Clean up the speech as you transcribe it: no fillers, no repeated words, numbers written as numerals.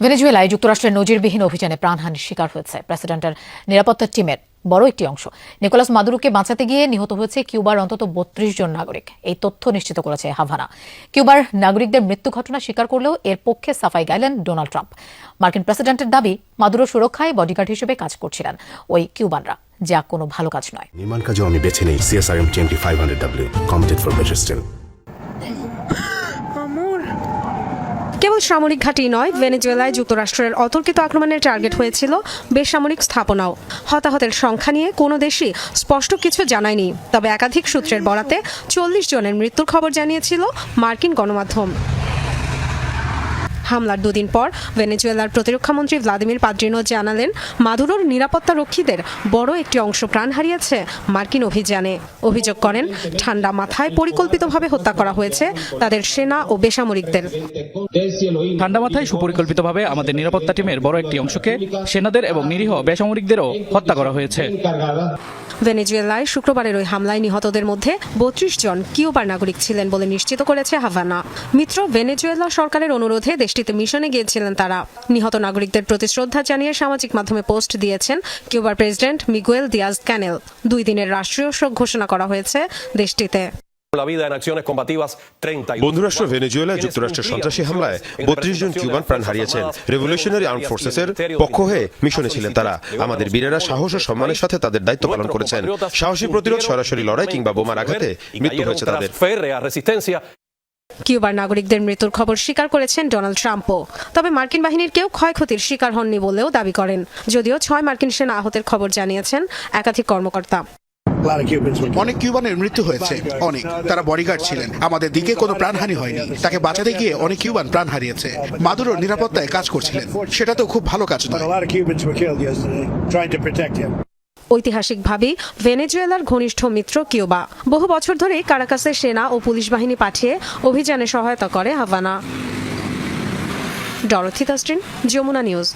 ভেনেজুয়েলায় যুক্তরাষ্ট্রের নজিরবিহীন অভিযানে প্রাণহানির শিকার হয়েছে প্রেসিডেন্টের নিরাপত্তা টিমের বড় একটি অংশ। নিকোলাস মাদুরোকে বাঁচাতে গিয়ে নিহত হয়েছে কিউবার অন্তত ৩২ জন নাগরিক। এই তথ্য নিশ্চিত করেছে হাভানা। কিউবার নাগরিকদের মৃত্যু ঘটনা স্বীকার করলেও এর পক্ষে সাফাই গাইলেন ডোনাল্ড ট্রাম্প। মার্কিন প্রেসিডেন্টের দাবি, মাদুরো সুরক্ষায় বডিগার্ড হিসেবে কাজ করছিলেন ওই কিউবানরা, যা কোনো ভালো কাজ নয়। নির্মাণ কাজেও আমি বেছে নেই CSRM 2500W, committed for better still। কেবল সামরিক ঘাঁটি নয়, ভেনেজুয়েলায় যুক্তরাষ্ট্রের অতর্কিত আক্রমণের টার্গেট হয়েছিল বেসামরিক স্থাপনাও। হতাহতের সংখ্যা নিয়ে কোনো দেশই স্পষ্ট কিছু জানায়নি, তবে একাধিক সূত্রের বরাতে 40 জনের মৃত্যুর খবর জানিয়েছিল মার্কিন গণমাধ্যম। হামলার দুদিন পর ভেনেজুয়েলার প্রতিরক্ষামন্ত্রী ভ্লাদিমির পাদ্রিনো জানালেন, মাদুরোর নিরাপত্তা রক্ষীদের বড় একটি অংশ প্রাণ হারিয়েছে মার্কিন অভিযানে। অভিযোগ করেন, ঠান্ডা মাথায় পরিকল্পিতভাবে হত্যা করা হয়েছে তাদের সেনা ও বেসামরিকদের। ঠান্ডা মাথায় সুপরিকল্পিতভাবে আমাদের নিরাপত্তা টিমের বড় একটি অংশকে সেনাদের এবং নিরীহ বেসামরিকদেরও হত্যা করা হয়েছে। ভেনেজুয়েলায় শুক্রবারের ওই হামলায় নিহতদের মধ্যে 32 জন কিউবার নাগরিক ছিলেন বলে নিশ্চিত করেছে হাভানা। মিত্র ভেনেজুয়েলা সরকারের অনুরোধে দেশটিতে মিশনে গিয়েছিলেন তারা। নিহত নাগরিকদের প্রতি শ্রদ্ধা জানিয়ে সামাজিক মাধ্যমে পোস্ট দিয়েছেন কিউবার প্রেসিডেন্ট মিগুয়েল দিয়াজ ক্যানেল। 2 দিনের রাষ্ট্রীয় শোক ঘোষণা করা হয়েছে দেশটিতে। বন্ধুরাষ্ট্র ভেনেজুয়েলা যুক্তরাষ্ট্রের সন্ত্রাসী হামলায় 32 জন কিউবান প্রাণ হারিয়েছেন। রেভলিউশনারি আর্মড ফোর্সেসের পক্ষ হয়ে মিশনে ছিলেন তারা। আমাদের বীরেরা সাহস ও সম্মানের সাথে তাদের দায়িত্ব পালন করেছেন। সাহসী প্রতিরোধ, সরাসরি লড়াই কিংবা বোমার আঘাতে মৃত্যু হয়েছে তাদের। কিউবার নাগরিকদের মৃত্যুর খবর স্বীকার করেছেন ডোনাল্ড ট্রাম্পও। তবে মার্কিন বাহিনীর কেউ ক্ষয়ক্ষতির শিকার হননি বলেও দাবি করেন, যদিও 6 মার্কিন সেনা আহতের খবর জানিয়েছেন একাধিক কর্মকর্তা। অনেক কিউবানের মৃত্যু হয়েছে, অনেক। তারা বডিগার্ড ছিলেন। আমাদের দিকে কোনো প্রাণহানি হয়নি। তাকে বাঁচাতে গিয়ে অনেক কিউবান প্রাণ হারিয়েছে। মাদুরোর নিরাপত্তায় কাজ করছিলেন, সেটা তো খুব ভালো কাজ নয়। ঐতিহাসিকভাবেই ভেনেজুয়েলার ঘনিষ্ঠ মিত্র কিউবা। বহু বছর ধরেই কারাকাসে সেনা ও পুলিশ বাহিনী পাঠিয়ে অভিযানে সহায়তা করে Havana. Dorothy Tasrin, Jamuna news.